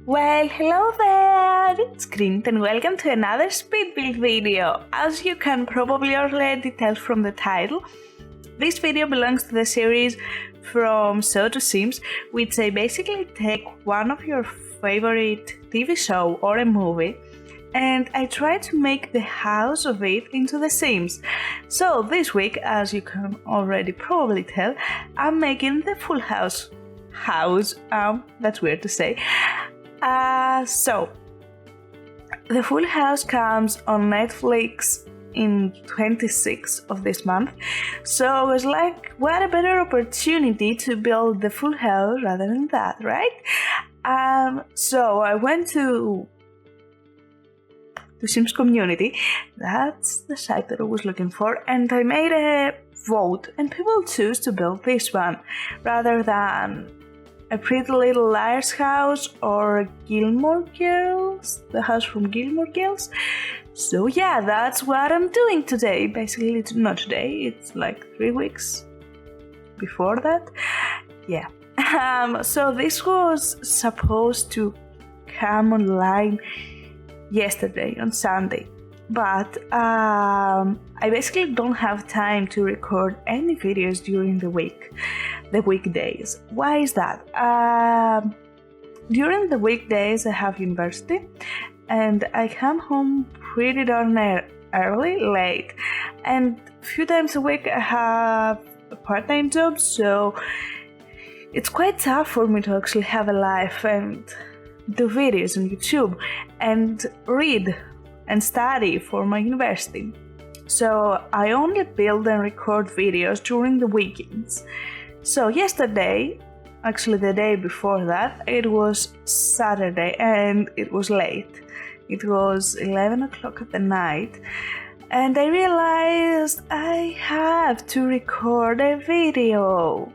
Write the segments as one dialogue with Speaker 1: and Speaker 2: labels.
Speaker 1: Well, hello there, it's Kriint and welcome to another speed build video. As you can probably already tell from the title, this video belongs to the series From So to Sims, which I basically take one of your favorite TV show or a movie and I try to make the house of it into The Sims. So this week, as you can already probably tell, I'm making the full house. That's weird to say. So the full house comes on Netflix in 26th of this month. So I was like, what a better opportunity to build the full house rather than that, right? So I went to Sims Community, that's the site that I was looking for, and I made a vote and people choose to build this one rather than a Pretty Little Liars house or Gilmore Girls, the house from Gilmore Girls. So yeah, that's what I'm doing today. Basically, it's not today, it's like 3 weeks before that. Yeah. So this was supposed to come online yesterday on Sunday, but I basically don't have time to record any videos during the weekdays. Why is that? During the weekdays I have university and I come home pretty darn late, and a few times a week I have a part-time job, so it's quite tough for me to actually have a life and do videos on YouTube and read and study for my university. So I only build and record videos during the weekends. So yesterday, actually the day before that, it was Saturday and it was late. It was 11 o'clock at the night and I realized I have to record a video.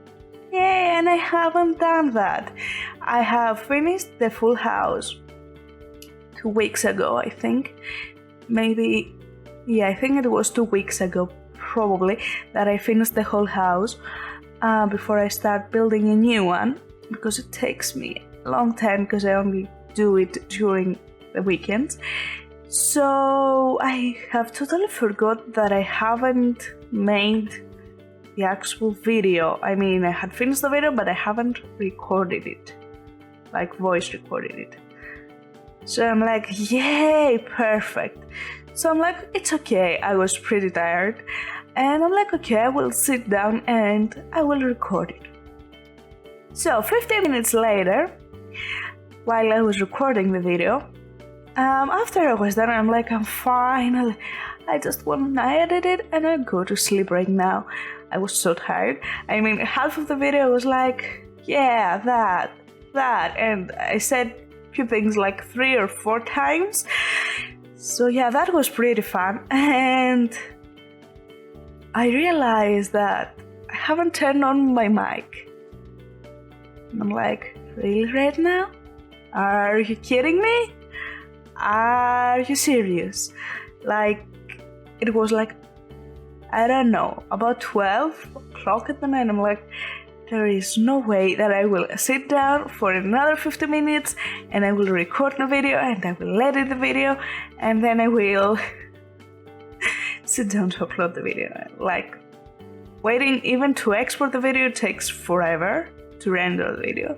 Speaker 1: Yay, and I haven't done that. I have finished the full house 2 weeks ago, I think. I think it was 2 weeks ago, probably, that I finished the whole house before I start building a new one, because it takes me a long time because I only do it during the weekends. So I have totally forgot that I haven't made the actual video. I mean, I had finished the video, but I haven't recorded it, like voice recorded it. So I'm like, yay, perfect. So I'm like, it's okay, I was pretty tired. And I'm like, okay, I will sit down and I will record it. So 15 minutes later, while I was recording the video, after I was done, I'm like, I'm fine. I just want to edit it and I'll go to sleep right now. I was so tired. I mean, half of the video was like, yeah, that. And I said a few things like 3 or 4 times. So yeah, that was pretty fun. And I realized that I haven't turned on my mic. And I'm like, really right now? Are you kidding me? Are you serious? Like, it was like, I don't know, about 12 o'clock at the night. I'm like, there is no way that I will sit down for another 50 minutes and I will record the video and I will edit the video and then I will sit down to upload the video. Like, waiting even to export the video takes forever to render the video.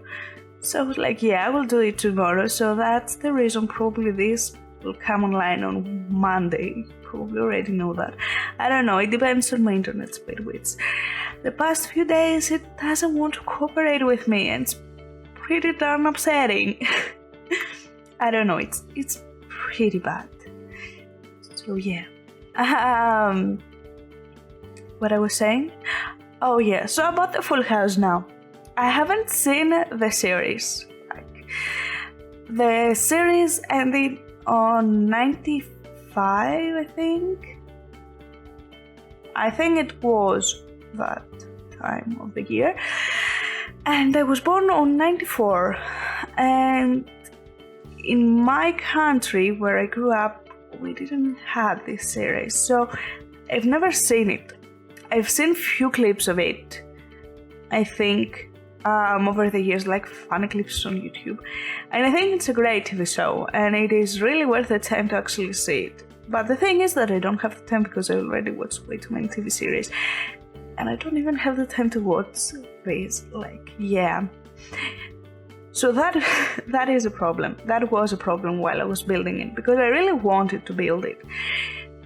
Speaker 1: So I was like, yeah, I will do it tomorrow. So that's the reason probably this will come online on Monday. Probably already know that. I don't know, it depends on my internet speed, which the past few days it doesn't want to cooperate with me and it's pretty darn upsetting. I don't know, it's pretty bad. So yeah. What I was saying? Oh yeah, so about the full house now. I haven't seen the series. The series ended on 95, I think. I think it was that time of the year. And I was born on 94. And in my country, where I grew up, we didn't have this series. So I've never seen it. I've seen few clips of it. I think over the years, like funny clips on YouTube. And I think it's a great TV show, and it is really worth the time to actually see it. But the thing is that I don't have the time because I already watched way too many TV series. And I don't even have the time to watch this. So that is a problem. That was a problem while I was building it, because I really wanted to build it.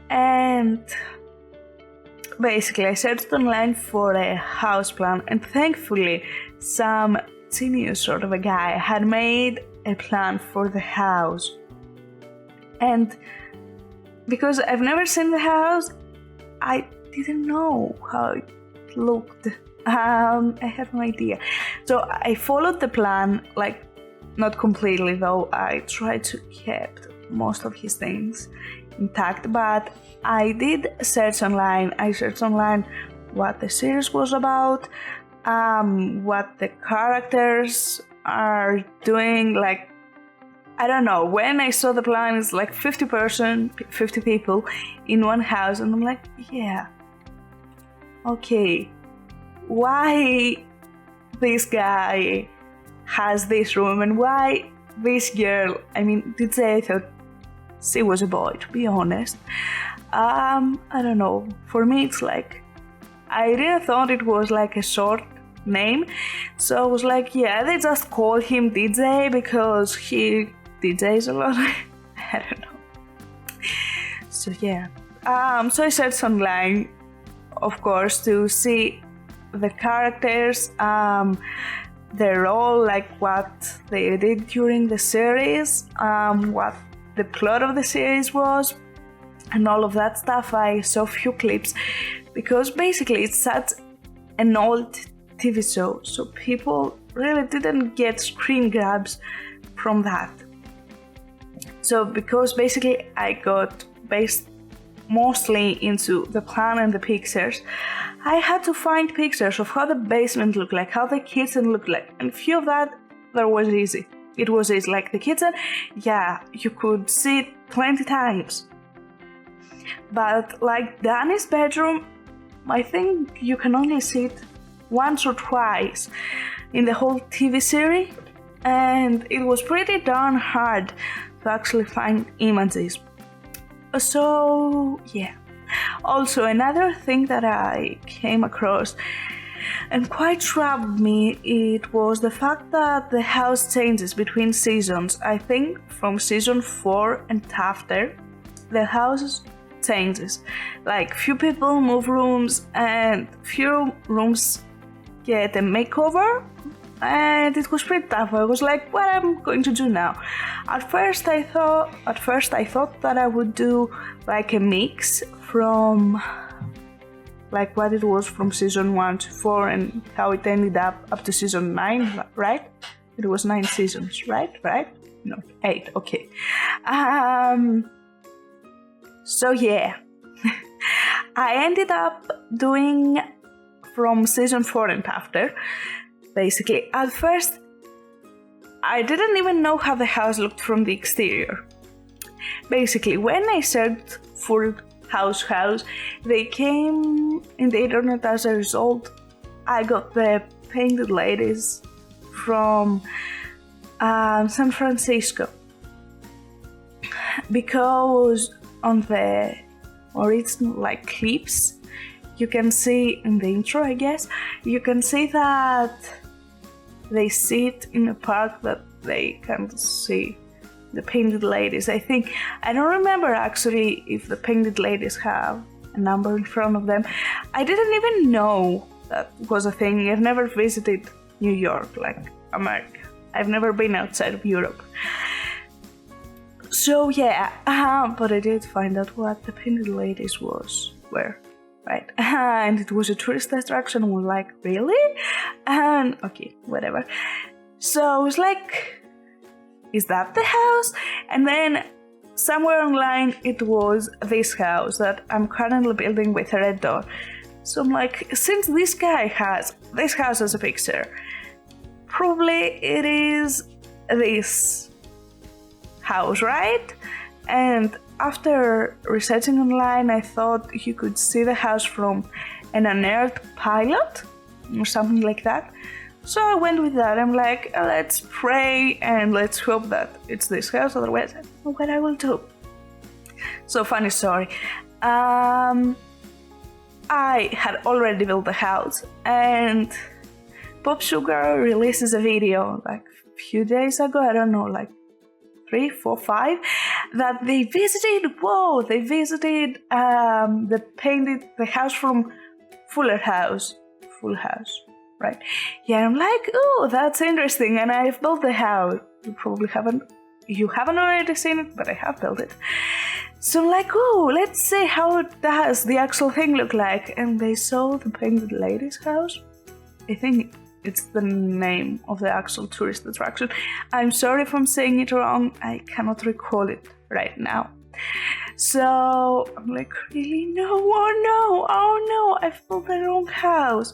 Speaker 1: And basically I searched online for a house plan, and thankfully some genius sort of a guy had made a plan for the house. And because I've never seen the house, I didn't know how it looked. I had no idea. So I followed the plan, like not completely though. I tried to keep most of his things intact, but I did search online. I searched online what the series was about, what the characters are doing. Like, I don't know, when I saw the plan, it's like 50 people in one house, and I'm like, yeah, okay, why this guy has this room, and why this girl, I mean, DJ, I thought she was a boy, to be honest. I don't know, for me it's like, I really thought it was like a short name, so I was like, yeah, they just call him DJ because he DJs a lot. I don't know. So yeah, so I searched online, of course, to see the characters, their role, like what they did during the series, what the plot of the series was, and all of that stuff. I saw a few clips because basically it's such an old TV show, so people really didn't get screen grabs from that. So because basically I got based mostly into the plan and the pictures, I had to find pictures of how the basement looked like, how the kitchen looked like, and few of that was easy. It was easy, like the kitchen, yeah, you could see it 20 times. But like Danny's bedroom, I think you can only see it once or twice in the whole TV series, and it was pretty darn hard to actually find images. So yeah. Also, another thing that I came across and quite troubled me, it was the fact that the house changes between seasons. I think from season 4 and after, the house changes. Like, few people move rooms and few rooms get a makeover, and it was pretty tough. I was like, what am I going to do now? At first I thought that I would do like a mix from like what it was from season 1 to 4 and how it ended up to season 9, right? It was 9 seasons, right? No, 8, okay. So yeah, I ended up doing from season 4 and after. Basically, at first, I didn't even know how the house looked from the exterior. Basically, when I searched for house, they came in the internet as a result. I got the painted ladies from San Francisco, because on the original like clips, you can see in the intro, I guess, you can see that they sit in a park that they can't see the painted ladies. I think, I don't remember actually if the painted ladies have a number in front of them. I didn't even know that was a thing. I've never visited New York, like America. I've never been outside of Europe. So yeah, but I did find out what the painted ladies were. Right, and it was a tourist attraction. I was like, really? And okay, whatever. So I was like, is that the house? And then somewhere online it was this house that I'm currently building with a red door. So I'm like, since this guy has this house as a picture, probably it is this house, right? And after researching online, I thought you could see the house from an unearthed pilot or something like that. So I went with that. I'm like, let's pray and let's hope that it's this house, otherwise I don't know what I will do. So funny story. I had already built the house, and Pop Sugar releases a video like a few days ago, I don't know, like 3, 4, 5, that they visited the house from Full House, right? Yeah, I'm like, oh, that's interesting, and I've built the house. You haven't already seen it, but I have built it. So I'm like, oh, let's see how does the actual thing look like. And they saw the Painted Lady's house. I think it's the name of the actual tourist attraction. I'm sorry if I'm saying it wrong. I cannot recall it right now. So I'm like, really? No, oh no, I've built the wrong house.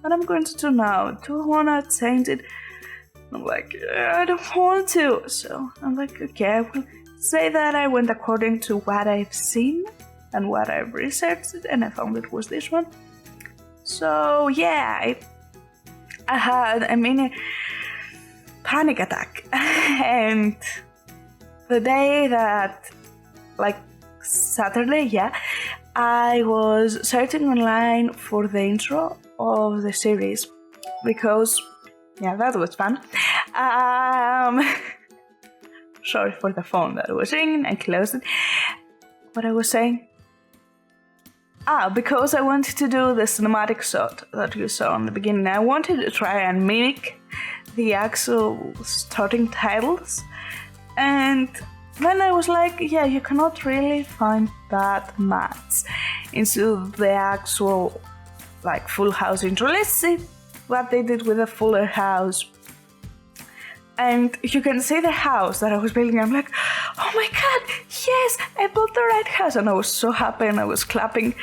Speaker 1: What am I going to do now? Do I want to change it? I'm like, I don't want to. So I'm like, okay, I will say that I went according to what I've seen and what I've researched, and I found it was this one. So yeah, I had a mini panic attack. And the day that, like Saturday, yeah, I was searching online for the intro of the series because, yeah, that was fun. Sorry for the phone that was ringing. I closed it. What I was saying? Because I wanted to do the cinematic shot that you saw in the beginning. I wanted to try and mimic the actual starting titles. And then I was like, yeah, you cannot really find that much into the actual, like, Full House intro. Let's see what they did with the Fuller House. And you can see the house that I was building. I'm like, oh my god, yes, I built the right house. And I was so happy and I was clapping.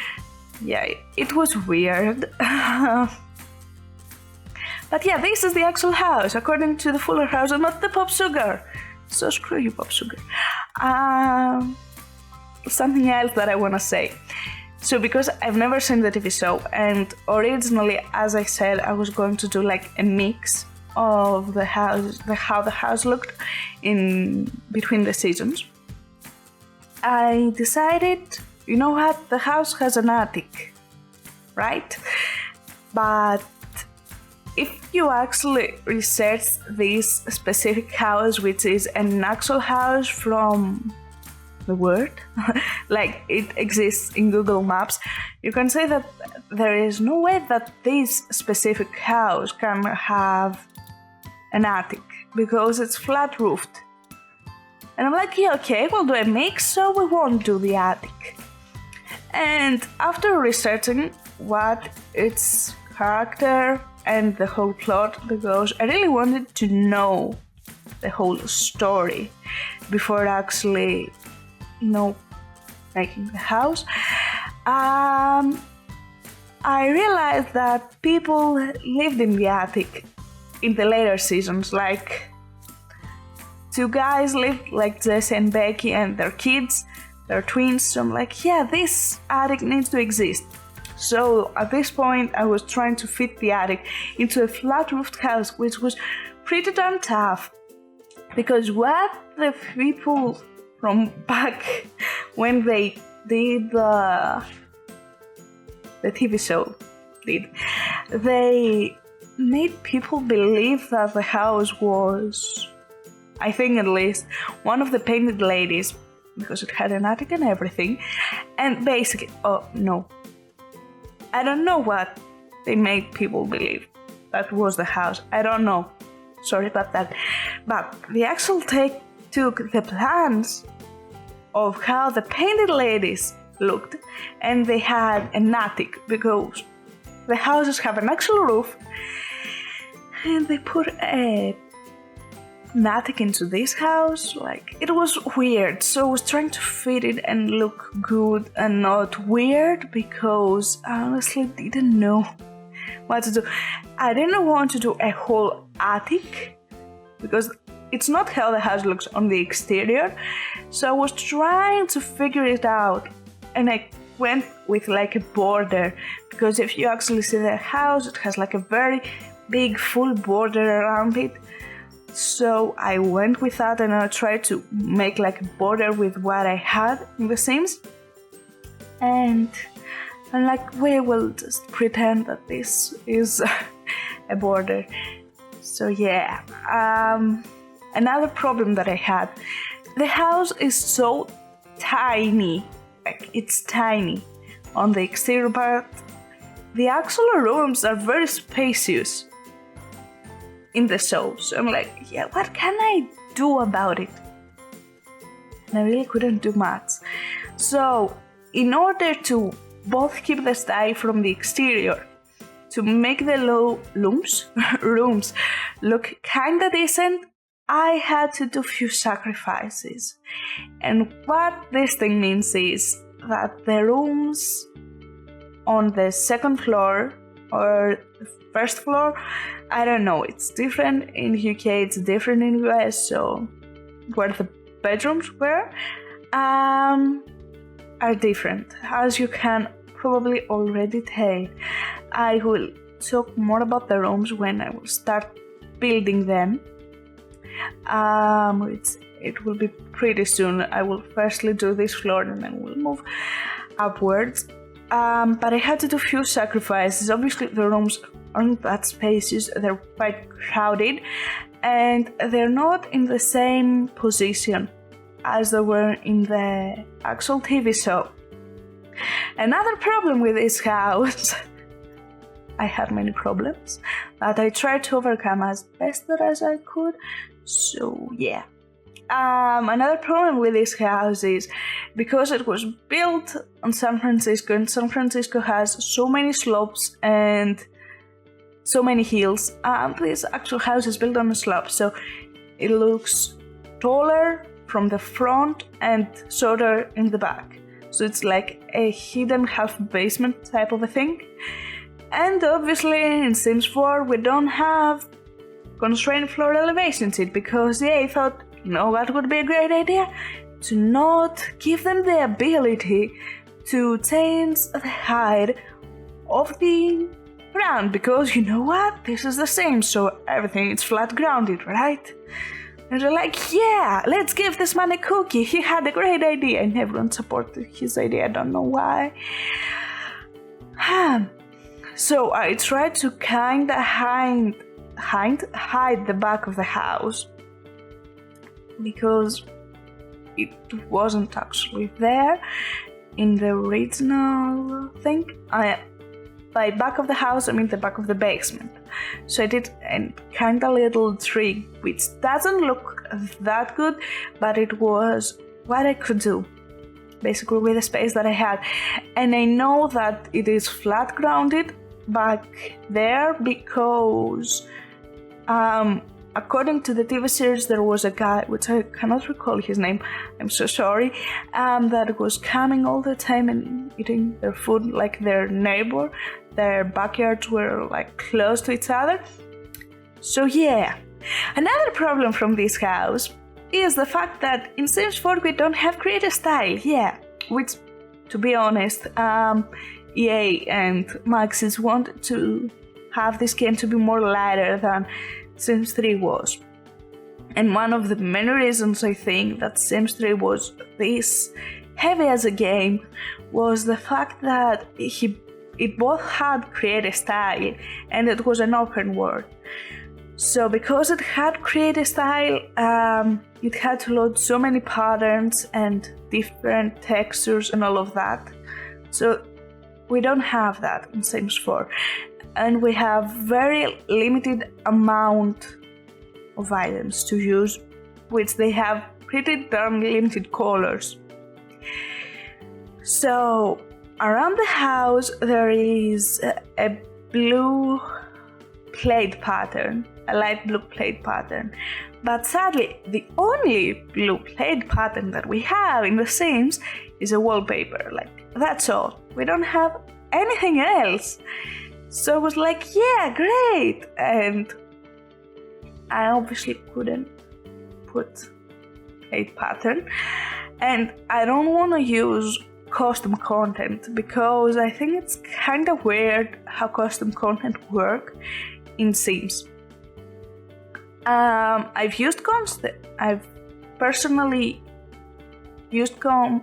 Speaker 1: Yeah, it was weird. But yeah, this is the actual house, according to the Fuller House, and not the Pop Sugar. So screw you, Pop Sugar. Something else that I want to say. So because I've never seen the TV show, and originally, as I said, I was going to do like a mix of the house, how the house looked in between the seasons. I decided, you know what, the house has an attic, right? But if you actually research this specific house, which is an actual house from the world, like it exists in Google Maps, you can say that there is no way that this specific house can have an attic because it's flat roofed. And I'm like, yeah, okay, we'll do a mix, so we won't do the attic. And after researching what its character and the whole plot, because I really wanted to know the whole story before actually, making the house, I realized that people lived in the attic in the later seasons. Like, 2 guys lived, like Jesse and Becky, and their kids, they're twins. So I'm like, yeah, this attic needs to exist. So at this point, I was trying to fit the attic into a flat-roofed house, which was pretty darn tough. Because what the people from back when they did the TV show did, they made people believe that the house was, I think at least, one of the Painted Ladies, because it had an attic and everything. And basically, I don't know what they made people believe that was the house. I don't know. Sorry about that. But the actual take took the plans of how the Painted Ladies looked, and they had an attic because the houses have an actual roof, and they put an attic into this house. Like, it was weird, so I was trying to fit it and look good and not weird, because I honestly didn't know what to do. I didn't want to do a whole attic because it's not how the house looks on the exterior, so I was trying to figure it out, and I went with like a border, because if you actually see the house, it has like a very big full border around it. So I went with that and I tried to make like a border with what I had in The Sims. And I'm like, we will just pretend that this is a border. So yeah, another problem that I had, the house is so tiny, like it's tiny on the exterior part. The actual rooms are very spacious in the show. So I'm like, yeah, what can I do about it? And I really couldn't do much. So in order to both keep the style from the exterior, to make the rooms look kinda decent, I had to do few sacrifices. And what this thing means is that the rooms on the second floor or the first floor, I don't know, it's different in UK, it's different in US, so where the bedrooms were are different, as you can probably already tell. I will talk more about the rooms when I will start building them. It will be pretty soon. I will firstly do this floor and then we'll move upwards. But I had to do a few sacrifices. Obviously the rooms aren't that spacious, they're quite crowded, and they're not in the same position as they were in the actual TV show. Another problem with this house, I had many problems that I tried to overcome as best as I could. So yeah. Another problem with this house is because it was built on San Francisco, and San Francisco has so many slopes and so many hills. This actual house is built on a slope, so it looks taller from the front and shorter in the back. So it's like a hidden half basement type of a thing. And obviously in Sims 4 we don't have constrained floor elevation seat because I thought, you know what would be a great idea? To not give them the ability to change the height of the ground, because you know what? This is the same, so everything is flat grounded, right? And they're like, yeah, let's give this man a cookie. He had a great idea, and everyone supported his idea. I don't know why. So I tried to kinda hide the back of the house because it wasn't actually there in the original thing. By back of the house, I mean the back of the basement. So I did a kinda little trick which doesn't look that good, but it was what I could do basically with the space that I had. And I know that it is flat grounded back there because according to the TV series, there was a guy, which I cannot recall his name, I'm so sorry, that was coming all the time and eating their food like their neighbor. Their backyards were like close to each other. So yeah, another problem from this house is the fact that in Sims 4 we don't have creative style, which, to be honest, EA and Maxis wanted to have this game to be more lighter than Sims 3 was. And one of the many reasons I think that Sims 3 was this heavy as a game was the fact that it both had creative style and it was an open world. So because it had creative style, it had to load so many patterns and different textures and all of that. So we don't have that in Sims 4. And we have very limited amount of items to use, which they have pretty darn limited colors. So around the house there is a blue plate pattern, a light blue plate pattern. But sadly, the only blue plate pattern that we have in The Sims is a wallpaper. Like, that's all. We don't have anything else. So I was like, yeah, great. And I obviously couldn't put plate pattern. And I don't want to use custom content because I think it's kind of weird how custom content work. in Sims. I've used I've personally used custom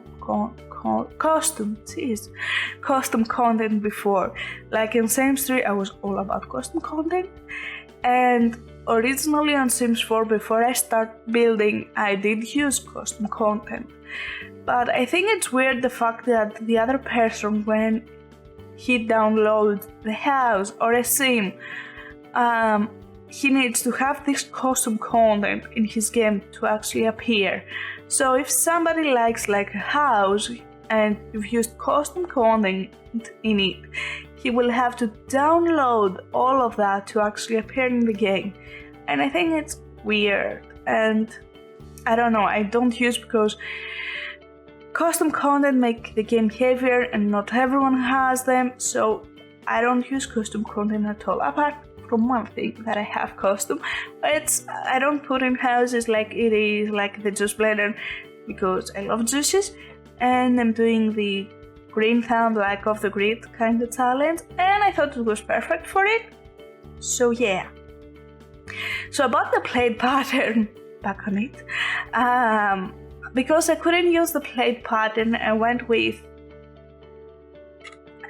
Speaker 1: content before. Like in Sims 3, I was all about custom content, and originally on Sims 4, before I start building, I did use custom content. But I think it's weird the fact that the other person, when he downloads the house or a sim, he needs to have this custom content in his game to actually appear. So if somebody likes like a house and you've used custom content in it, he will have to download all of that to actually appear in the game. And I think it's weird, and I don't know, I don't use, because custom content make the game heavier and not everyone has them, so I don't use custom content at all, apart from one thing that I have custom, but I don't put in houses like it is like the juice blender, because I love juices, and I'm doing the green thumb like off the grid kind of challenge, and I thought it was perfect for it. So yeah. So about the plate pattern, back on it, because I couldn't use the plate pattern, I went with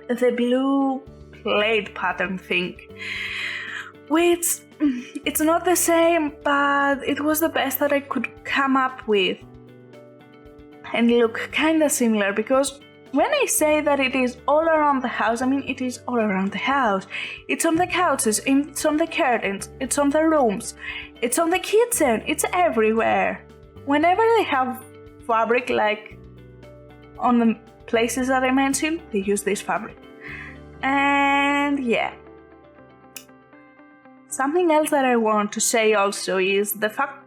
Speaker 1: the blue plate pattern thing, which it's not the same, but it was the best that I could come up with and look kinda similar, because when I say that it is all around the house, I mean it is all around the house. It's on the couches, it's on the curtains, it's on the rooms, it's on the kitchen, it's everywhere. Whenever they have fabric, like on the places that I mentioned, they use this fabric. And yeah. Something else that I want to say also is the fact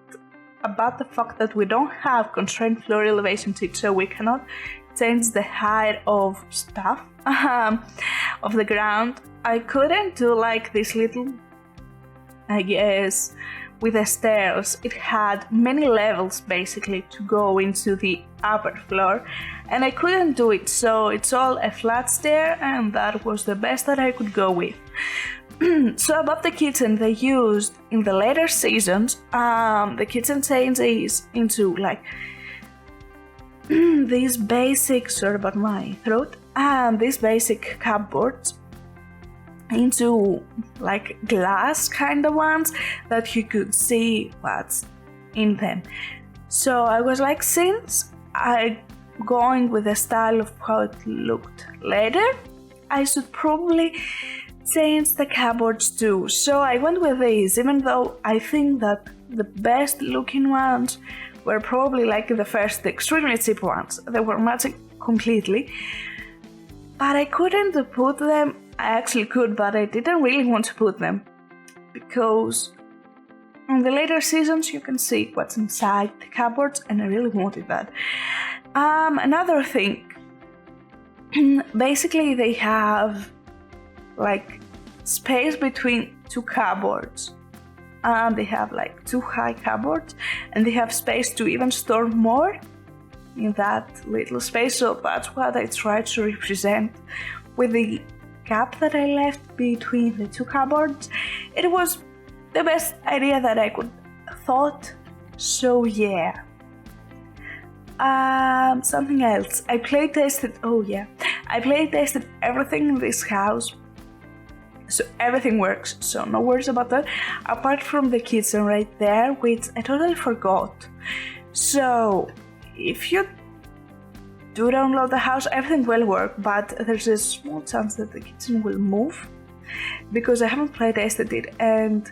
Speaker 1: that we don't have constrained floor elevation tips, so we cannot change the height of stuff of the ground. I couldn't do like this little, I guess, with the stairs. It had many levels basically to go into the upper floor, and I couldn't do it, so it's all a flat stair, and that was the best that I could go with. So above the kitchen, they used in the later seasons, the kitchen changes into like these basic, sorry about my throat, these basic cupboards into like glass kind of ones that you could see what's in them. So I was like, since I'm going with the style of how it looked later, I should probably change the cupboards too. So I went with these, even though I think that the best looking ones were probably like the first, the extremely cheap ones. They were matching completely, but I couldn't put them. I actually could, but I didn't really want to put them, because in the later seasons you can see what's inside the cupboards, and I really wanted that. Another thing, basically they have like space between two cupboards. They have like two high cupboards, and they have space to even store more in that little space. So that's what I tried to represent with the gap that I left between the two cupboards. It was the best idea that I could thought. So yeah. Something else. I play tested everything in this house. So everything works, so no worries about that, apart from the kitchen right there, which I totally forgot. So if you do download the house, everything will work, but there's a small chance that the kitchen will move, because I haven't play tested it, and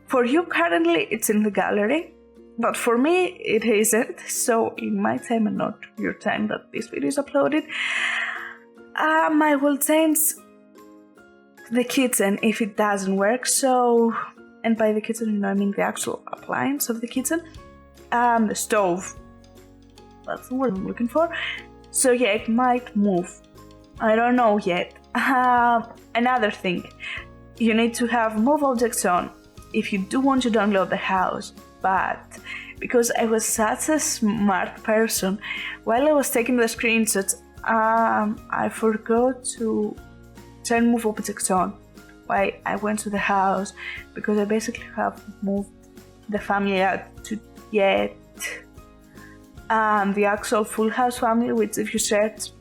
Speaker 1: for you currently it's in the gallery, but for me it isn't. So in my time and not your time that this video is uploaded, I will change the kitchen if it doesn't work. So, and by the kitchen I mean the actual appliance of the kitchen, the stove, that's the word I'm looking for. So yeah, it might move, I don't know yet. Another thing, you need to have move objects on if you do want to download the house, but because I was such a smart person, while I was taking the screenshots, I forgot to turn move objects on. why I went to the house, because I basically have moved the family out to get the actual full house family, which if you search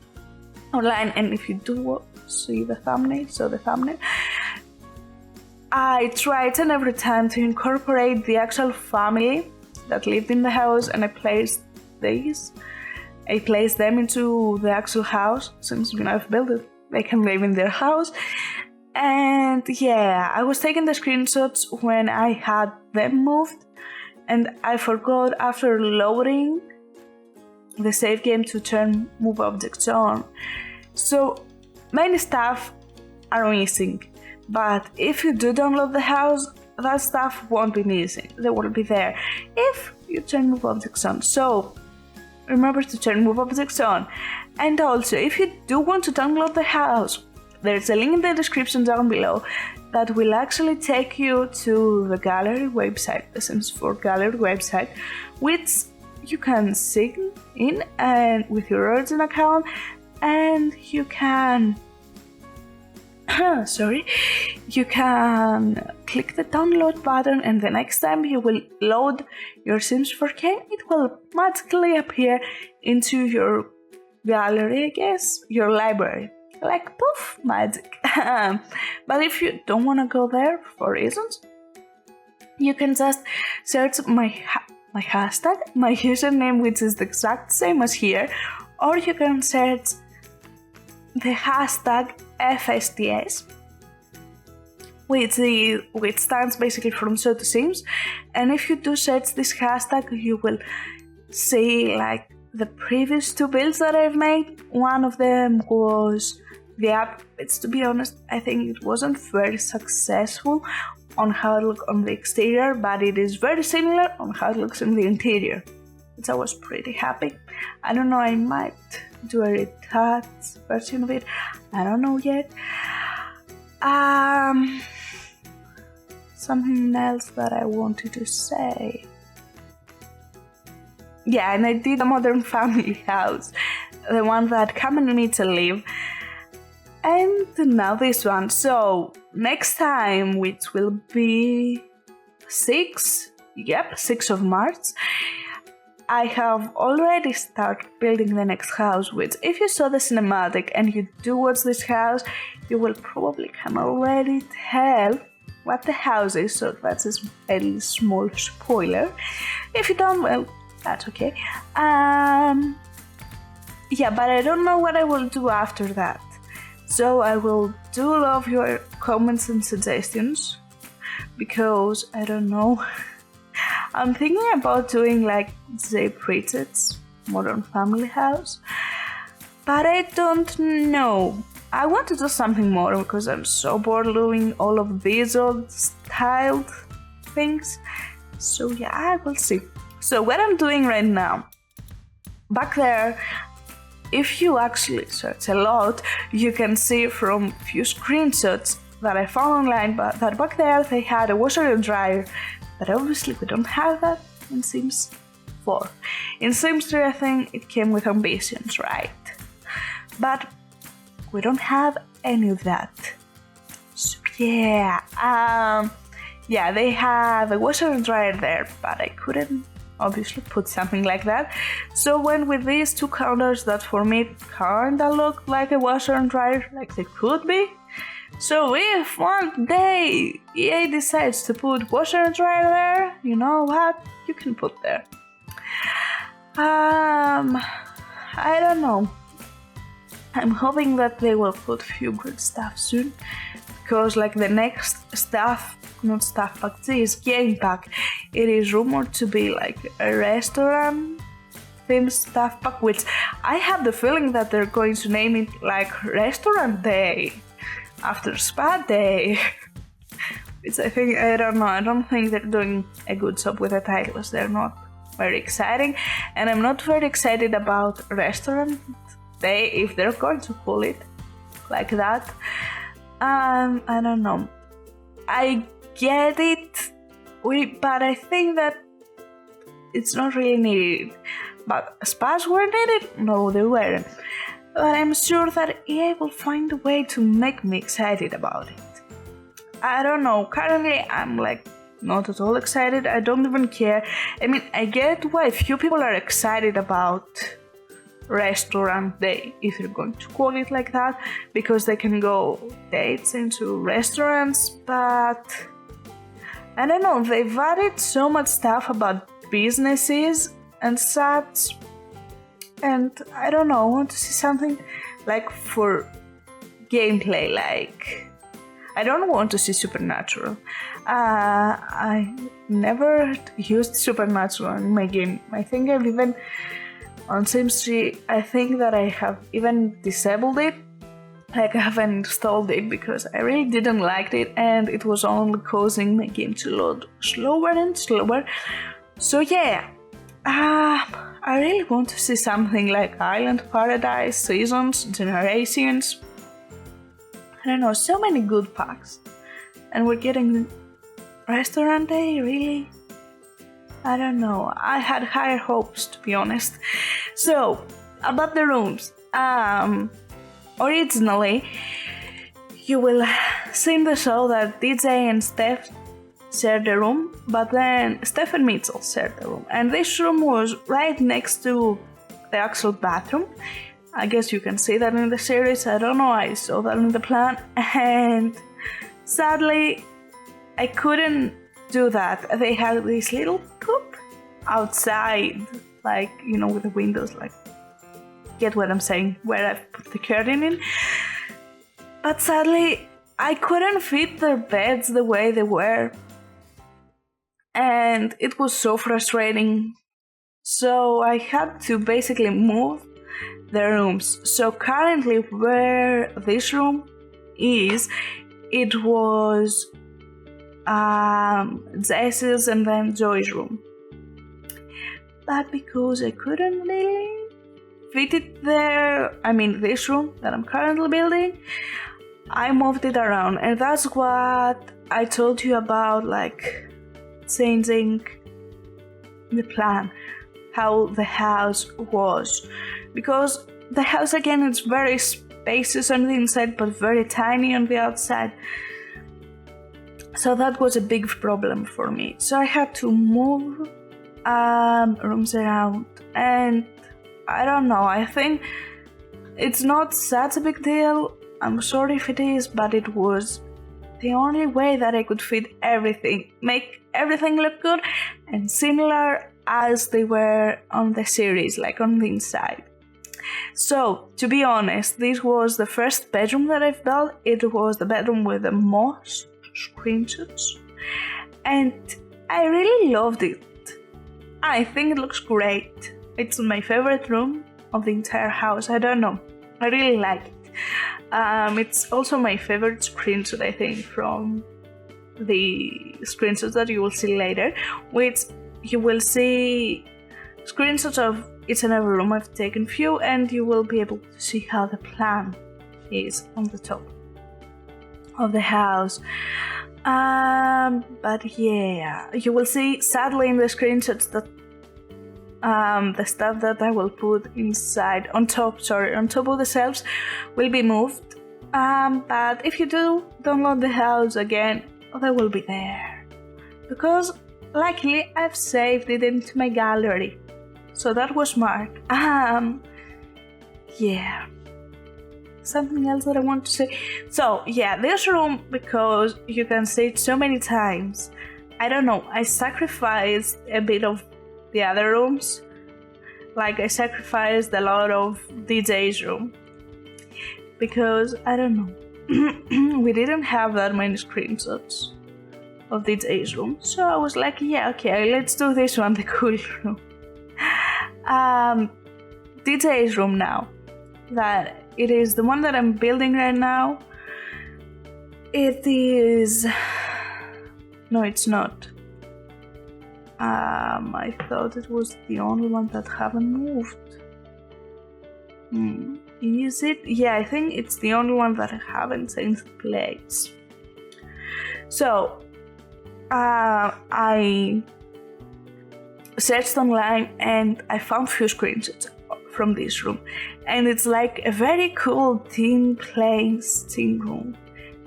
Speaker 1: online and if you do see the thumbnail, I tried and every time to incorporate the actual family that lived in the house, and I placed them into the actual house, since I've built it, they can live in their house. And yeah, I was taking the screenshots when I had them moved, and I forgot after loading the save game to turn move objects on. So many stuff are missing, but if you do download the house, that stuff won't be missing, they will be there if you turn move objects on. So remember to turn move objects on. And also, if you do want to download the house, there's a link in the description down below that will actually take you to the gallery website, the Sims 4 gallery website, which you can sign in and with your Origin account, and you can you can click the download button, and the next time you will load your Sims 4K, it will magically appear into your gallery, I guess, your library, like poof, magic. But if you don't want to go there for reasons, you can just search my hashtag, my username, which is the exact same as here, or you can search the hashtag FSTS, which stands basically from So to Sims. And if you do search this hashtag, you will see like the previous 2 builds that I've made. One of them was the app. It's, to be honest, I think it wasn't very successful on how it looks on the exterior, but it is very similar on how it looks in the interior, which I was pretty happy. I don't know, I might do a retouch version of it, I don't know yet. Something else that I wanted to say. Yeah, and I did a modern family house, the one that Cam and me to live, and now this one. So next time, which will be 6 of March, I have already started building the next house, which if you saw the cinematic and you do watch this house, you will probably can already tell what the house is, so that's a small spoiler. If you don't, well, that's okay. Yeah, but I don't know what I will do after that. So I will do love your comments and suggestions, because I don't know. I'm thinking about doing like Jay Pritchett's Modern Family House, but I don't know. I want to do something more because I'm so bored doing all of these old styled things. So yeah, I will see. So what I'm doing right now, back there, if you actually search a lot, you can see from few screenshots that I found online, but that back there they had a washer and dryer, but obviously we don't have that in Sims 4. In Sims 3 I think it came with ambitions, right? But we don't have any of that. So yeah, they have a washer and dryer there, but I couldn't obviously put something like that. So went with these 2 counters that for me kinda look like a washer and dryer, like they could be. So if one day EA decides to put washer and dryer there, you know what? You can put there. I don't know. I'm hoping that they will put few good stuff soon, because like the next game pack, it is rumored to be like a restaurant themed stuff pack, which I have the feeling that they're going to name it like Restaurant Day after Spa Day. Which I don't think they're doing a good job with the titles. They're not very exciting, and I'm not very excited about Restaurant Day if they're going to call it like that. I don't know. I get it, but I think that it's not really needed. But spas were needed? No, they weren't. But I'm sure that EA will find a way to make me excited about it. I don't know. Currently, I'm like not at all excited. I don't even care. I mean, I get why few people are excited about restaurant day, if you're going to call it like that, because they can go dates into restaurants, but I don't know, they've added so much stuff about businesses and such, and I don't know, I want to see something like for gameplay, like I don't want to see Supernatural. I never used Supernatural in my game. I think I've even on Sims 3, I think that I have even disabled it. Like I haven't installed it because I really didn't like it and it was only causing my game to load slower and slower. So yeah, I really want to see something like Island Paradise, Seasons, Generations. I don't know, so many good packs. And we're getting Restaurant Day, really? I don't know, I had higher hopes, to be honest. So, about the rooms. Originally, you will see in the show that DJ and Steph shared the room, but then Steph and Mitchell shared the room. And this room was right next to the actual bathroom. I guess you can see that in the series, I don't know, I saw that in the plan. And sadly, I couldn't do that. They had this little coop outside, like, you know, with the windows, like, get what I'm saying, where I put the curtain in. But sadly, I couldn't fit their beds the way they were. And it was so frustrating. So I had to basically move the rooms. So currently where this room is, it was Jess's and then Joy's room. But because I couldn't really fit it there, I mean this room that I'm currently building, I moved it around. And that's what I told you about, like changing the plan, how the house was. Because the house again is very spacious on the inside but very tiny on the outside. So that was a big problem for me. So I had to move rooms around, and I don't know, I think it's not such a big deal. I'm sorry if it is, but it was the only way that I could fit everything, make everything look good and similar as they were on the series, like on the inside. So, to be honest, this was the first bedroom that I've built. It was the bedroom with the most screenshots, and I really loved it. I think it looks great. It's my favorite room of the entire house. I don't know, I really like it. It's also my favorite screenshot, I think, from the screenshots that you will see later, which you will see screenshots of each and every room I've taken few, and you will be able to see how the plan is on the top of the house. But yeah, you will see sadly in the screenshots that the stuff that I will put inside on top of the shelves will be moved. But if you do download the house again, they will be there, because luckily I've saved it into my gallery, so that was smart. Yeah, something else that I want to say. So yeah, this room, because you can see it so many times, I don't know, I sacrificed a bit of the other rooms. Like I sacrificed a lot of DJ's room, because I don't know, we didn't have that many screenshots of DJ's room, so I was like, yeah, okay, let's do this one, the cool room. DJ's room now, that it is the one that I'm building right now. It is, no, it's not. I thought it was the only one that haven't moved. Is it? Yeah, I think it's the only one that I haven't changed place. So, I searched online and I found few screenshots from this room, and it's like a very cool teen place, teen room.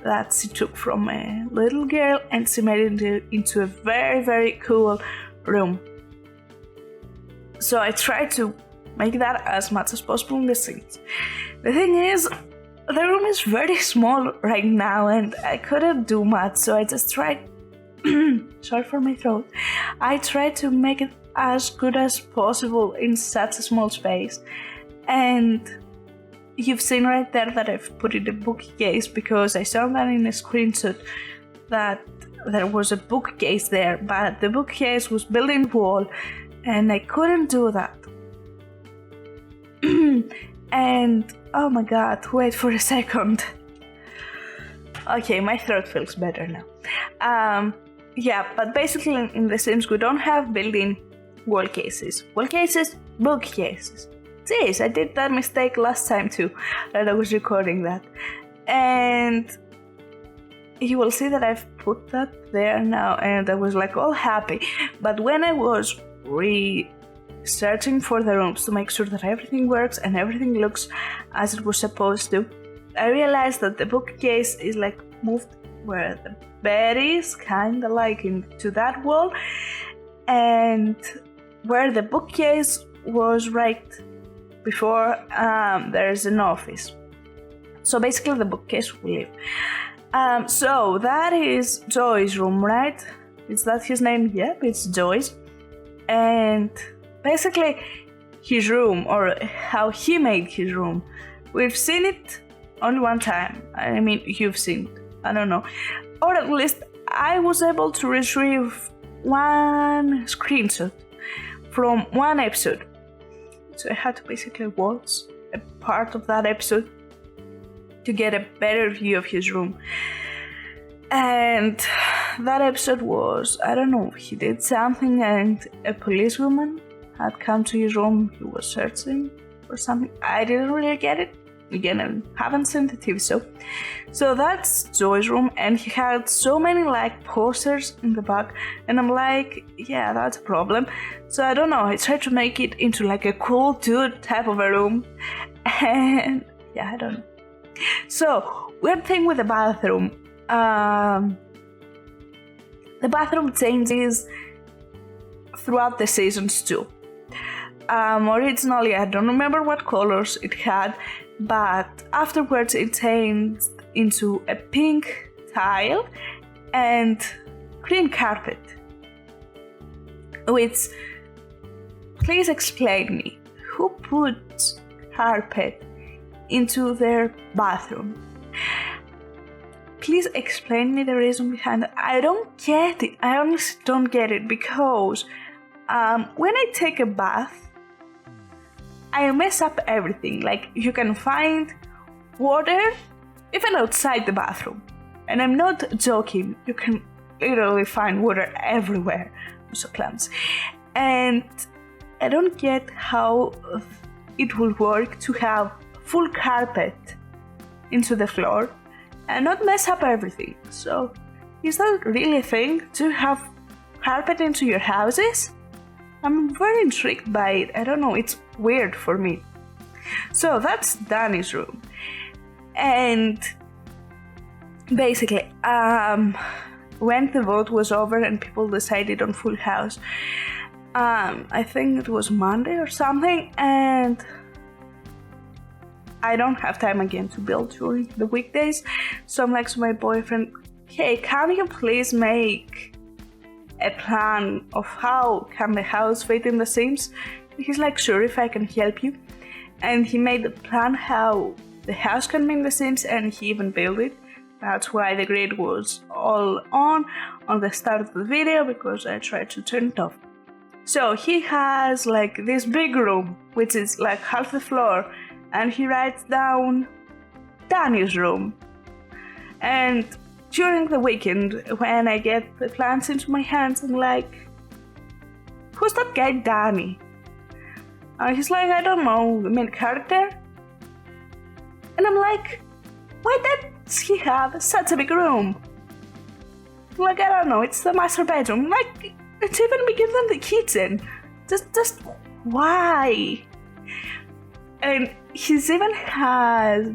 Speaker 1: that she took from a little girl and she made it into a very, very cool room. So I tried to make that as much as possible in the scenes. The thing is, the room is very small right now and I couldn't do much, so I just tried sorry for my throat. I tried to make it as good as possible in such a small space. And you've seen right there that I've put in a bookcase because I saw that in a screenshot that there was a bookcase there, but the bookcase was built in the wall and I couldn't do that. And oh my god, wait for a second. Okay, my throat feels better now. Yeah, but basically in The Sims we don't have built-in wall cases. Wall cases, bookcases. Jeez, I did that mistake last time too, that I was recording that. And you will see that I've put that there now and I was like all happy. But when I was searching for the rooms to make sure that everything works and everything looks as it was supposed to, I realized that the bookcase is like moved where the bed is, kinda like into that wall, and where the bookcase was right before there's an office. So basically the bookcase will leave. So that is Joy's room, right? Is that his name? Yep, it's Joy's. And basically his room, or how he made his room, we've seen it only one time. I mean, you've seen it, I don't know. Or at least I was able to retrieve one screenshot from one episode. So I had to basically watch a part of that episode to get a better view of his room. And that episode was, I don't know, he did something and a policewoman had come to his room. He was searching for something. I didn't really get it. Again, I haven't seen the TV show. So that's Joy's room, and he had so many like posters in the back, and I'm like, yeah, that's a problem. So I don't know, I tried to make it into like a cool dude type of a room, and yeah, I don't know. So, weird thing with the bathroom. The bathroom changes throughout the seasons too. Originally, I don't remember what colors it had, but afterwards it changed into a pink tile and green carpet. Which, please explain me, who puts carpet into their bathroom? Please explain me the reason behind it. I don't get it. I honestly don't get it, because when I take a bath, I mess up everything. Like, you can find water even outside the bathroom. And I'm not joking. You can literally find water everywhere. I'm so clumsy. And I don't get how it will work to have full carpet into the floor and not mess up everything. So, is that really a thing, to have carpet into your houses? I'm very intrigued by it. I don't know, it's weird for me. So that's Danny's room. And basically, when the vote was over and people decided on Full House, I think it was Monday or something, and I don't have time again to build during the weekdays. So I'm like to my boyfriend, hey, can you please make a plan of how can the house fit in The Sims? He's like, sure, if I can help you. And he made the plan how the house can be in The Sims, and he even built it. That's why the grid was all on the start of the video, because I tried to turn it off. So he has like this big room, which is like half the floor, and he writes down Danny's room. And during the weekend, when I get the plans into my hands, I'm like, who's that guy Danny? And he's like, I don't know, the main character? And I'm like, why does he have such a big room? Like, I don't know, it's the master bedroom. Like, it's even bigger than the kitchen. Just why? And he's even has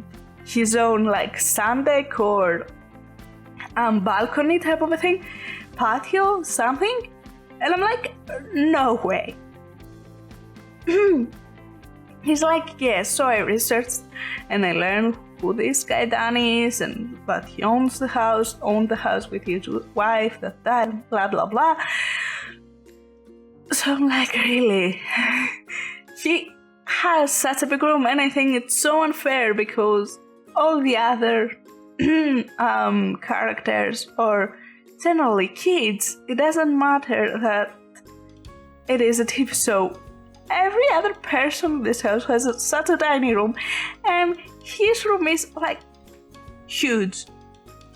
Speaker 1: his own like sun decor balcony type of a thing, patio, something. And I'm like, no way. He's like, yeah, so I researched and I learned who this guy Danny is and that he owned the house with his wife, that, blah, blah, blah. So I'm like, really? He has such a big room, and I think it's so unfair because all the other characters or generally kids, it doesn't matter that it is a TV show. Every other person in this house has such a tiny room, and his room is like huge.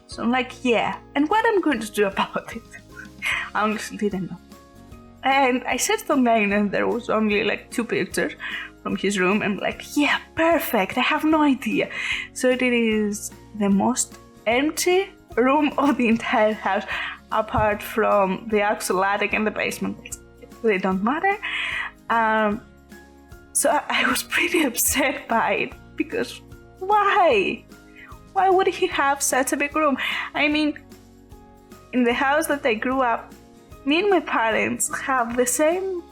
Speaker 1: So I'm like, yeah, and what I'm going to do about it? I honestly didn't know. And I searched online and there was only like 2 pictures from his room, and I'm like, yeah, perfect, I have no idea. So it is the most empty room of the entire house, apart from the actual attic and the basement. They don't matter. So I was pretty upset by it, because why? Why would he have such a big room? I mean, in the house that I grew up, me and my parents have the same,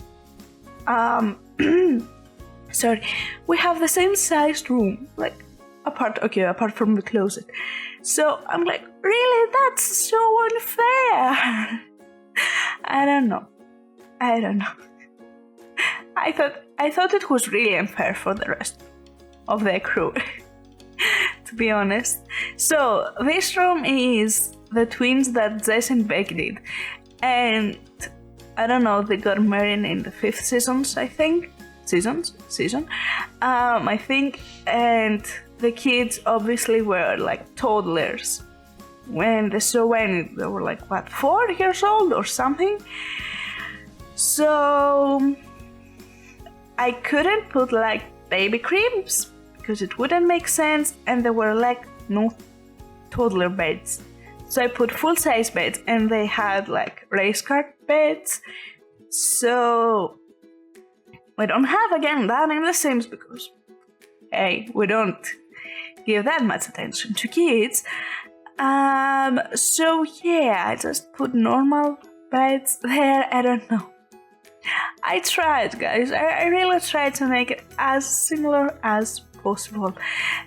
Speaker 1: we have the same sized room, like apart from the closet. So I'm like, really? That's so unfair. I don't know. I thought it was really unfair for the rest of the crew, to be honest. So this room is the twins that Jess and Becky did, and I don't know, they got married in the 5th season, I think. I think, and the kids obviously were like toddlers when the show ended. They were like, 4 years old or something. So I couldn't put like baby cribs because it wouldn't make sense, and there were like no toddler beds. So I put full-size beds, and they had like race car beds. So we don't have again that in The Sims because, hey, we don't give that much attention to kids. So yeah, I just put normal beds there. I don't know. I tried, guys. I really tried to make it as similar as possible.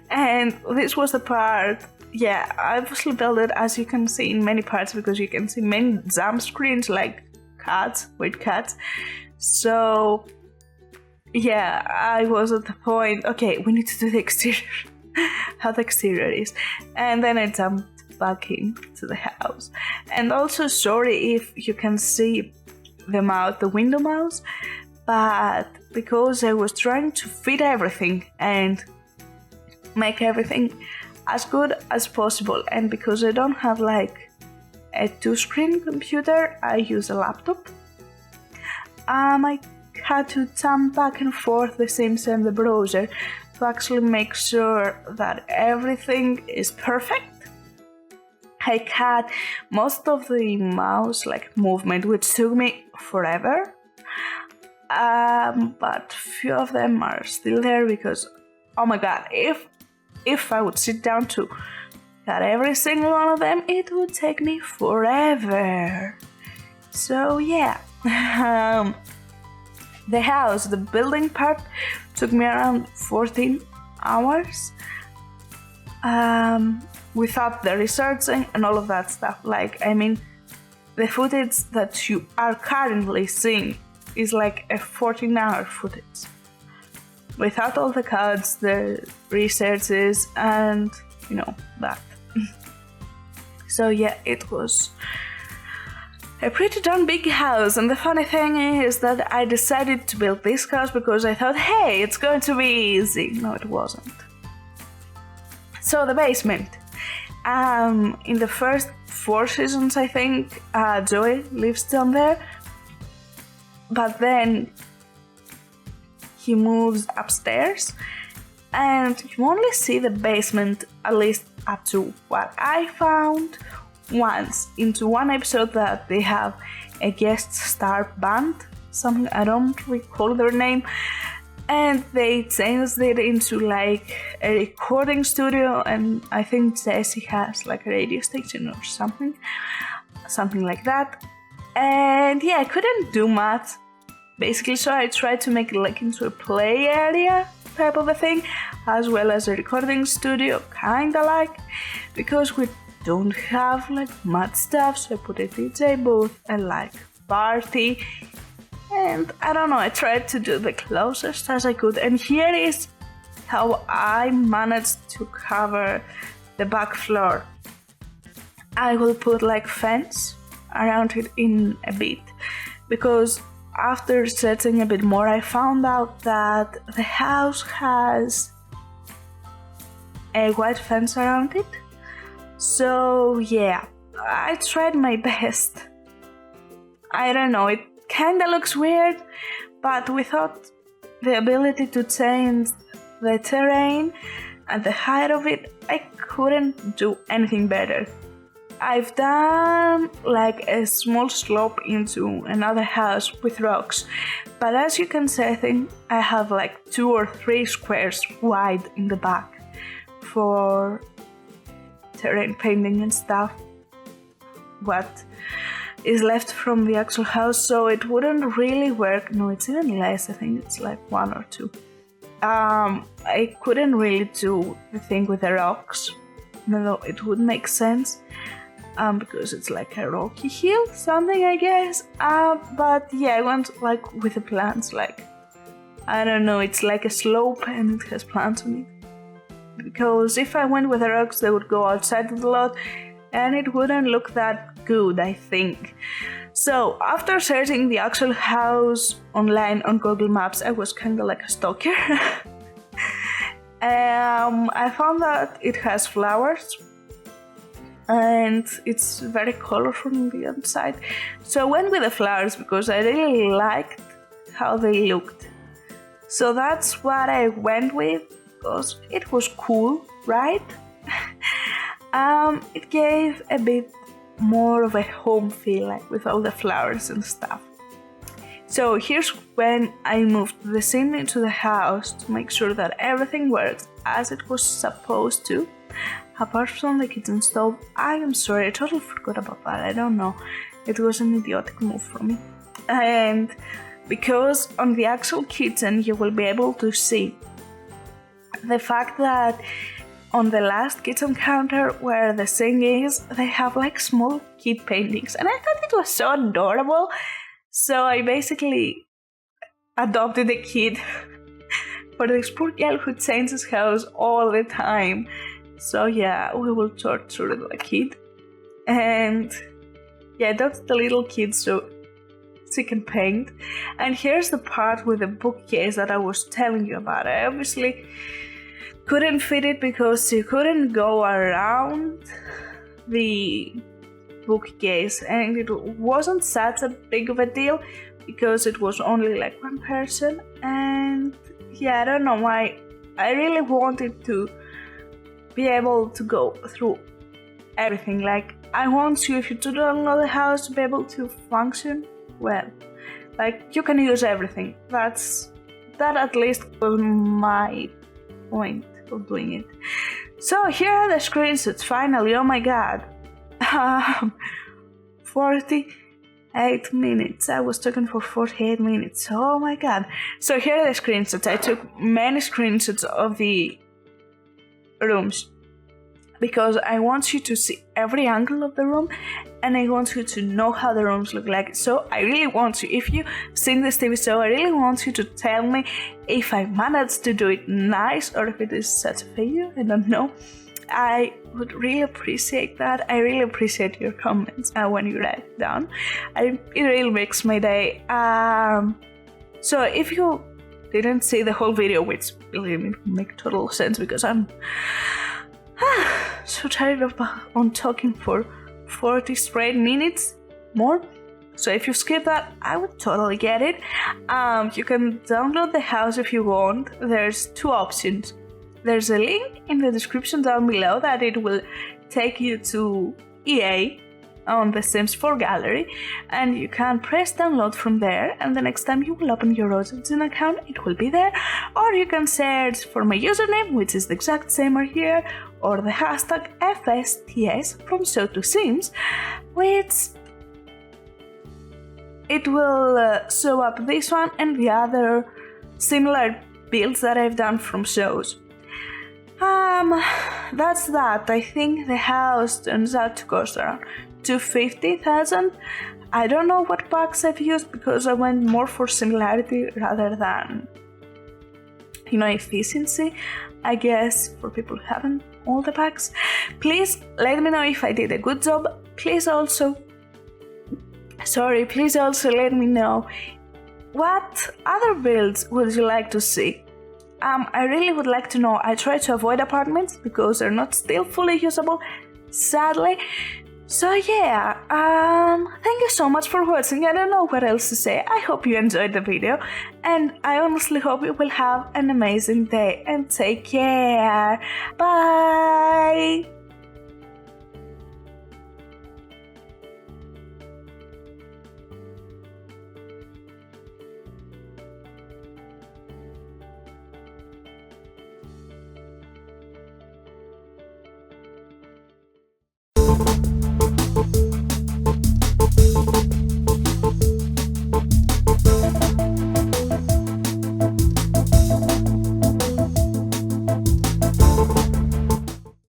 Speaker 1: And this was the part, yeah, I obviously built it as you can see in many parts, because you can see many jump screens like with cats. So yeah, I was at the point, okay, we need to do the exterior, how the exterior is. And then I jumped back into the house. And also, sorry if you can see the window mouse, but because I was trying to fit everything and make everything as good as possible, and because I don't have like a 2-screen computer, I use a laptop. I had to jump back and forth the Sims and the browser to actually make sure that everything is perfect. I cut most of the mouse like movement, which took me forever, but few of them are still there because, oh my god, if I would sit down to cut every single one of them, it would take me forever. So yeah, the building part took me around 14 hours. Without the researching and all of that stuff. Like, I mean, the footage that you are currently seeing is like a 14-hour footage. Without all the cuts, the researches, and that. So yeah, it was a pretty darn big house, and the funny thing is that I decided to build this house because I thought, hey, it's going to be easy. No, it wasn't. So the basement. In the first 4 seasons, I think, Joey lives down there, but then he moves upstairs, and you only see the basement, at least up to what I found once into one episode that they have a guest star band, something I don't recall their name, And they changed it into like a recording studio, and I think Jessie has like a radio station or something like that. And yeah, I couldn't do much basically, so I tried to make it like into a play area type of a thing, as well as a recording studio, kinda like, because we don't have like much stuff. So I put a DJ booth and like party, and I don't know, I tried to do the closest as I could. And here is how I managed to cover the back floor. I will put like fence around it in a bit, because after searching a bit more, I found out that the house has a white fence around it. So yeah, I tried my best. I don't know, it kinda looks weird, but without the ability to change the terrain and the height of it, I couldn't do anything better. I've done like a small slope into another house with rocks, but as you can see, I think I have like 2 or 3 squares wide in the back for terrain painting and stuff, what is left from the actual house, so it wouldn't really work. No, it's even less, I think it's like 1 or 2. I couldn't really do the thing with the rocks, even though it would make sense, because it's like a rocky hill, something I guess, but yeah, I went like with the plants, like, I don't know, it's like a slope and it has plants on it, because if I went with the rocks, they would go outside of the lot, and it wouldn't look that good, I think. So after searching the actual house online on Google Maps, I was kind of like a stalker. I found that it has flowers and it's very colorful on the outside. So I went with the flowers because I really liked how they looked. So that's what I went with, because it was cool, right? It gave a bit more of a home feel, like with all the flowers and stuff. So here's when I moved the scene into the house to make sure that everything works as it was supposed to. Apart from the kitchen stove, I am sorry, I totally forgot about that. I don't know, it was an idiotic move from me. And because on the actual kitchen you will be able to see the fact that on the last kitchen counter where the sink is, they have like small kid paintings, and I thought it was so adorable. So I basically adopted a kid for this poor girl who changes house all the time. So yeah, we will torture the kid, and yeah, adopted the little kid so she can paint. And here's the part with the bookcase that I was telling you about. I obviously couldn't fit it because you couldn't go around the bookcase, and it wasn't such a big of a deal because it was only like one person. And yeah, I don't know why, I really wanted to be able to go through everything. Like, I want you, if you do download the house, to be able to function well, like you can use everything. That at least was my point of doing it. So here are the screenshots finally. Oh my god. 48 minutes. I was talking for 48 minutes. Oh my god. So here are the screenshots. I took many screenshots of the rooms because I want you to see every angle of the room, and I want you to know how the rooms look like. So I really want you, if you've seen this TV show, I really want you to tell me if I managed to do it nice or if it is such a failure. I don't know. I would really appreciate that. I really appreciate your comments when you write it down. It really makes my day. So if you didn't see the whole video, which really make total sense because I'm so tired of talking for 40 straight minutes more. So if you skip that, I would totally get it. You can download the house if you want. There's 2 options. There's a link in the description down below that it will take you to EA on the Sims 4 gallery, and you can press download from there, and the next time you will open your Origin account, it will be there. Or you can search for my username, which is the exact same right here, or the hashtag FSTS from Show to Sims, which it will show up this one and the other similar builds that I've done from shows. That's that. I think the house turns out to cost around 250,000. I don't know what packs I've used because I went more for similarity rather than, efficiency, I guess, for people who haven't all the packs. Please let me know if I did a good job. Please also let me know what other builds would you like to see. I really would like to know. I try to avoid apartments because they're not still fully usable, sadly. So yeah, thank you so much for watching. I don't know what else to say. I hope you enjoyed the video, and I honestly hope you will have an amazing day and take care. Bye!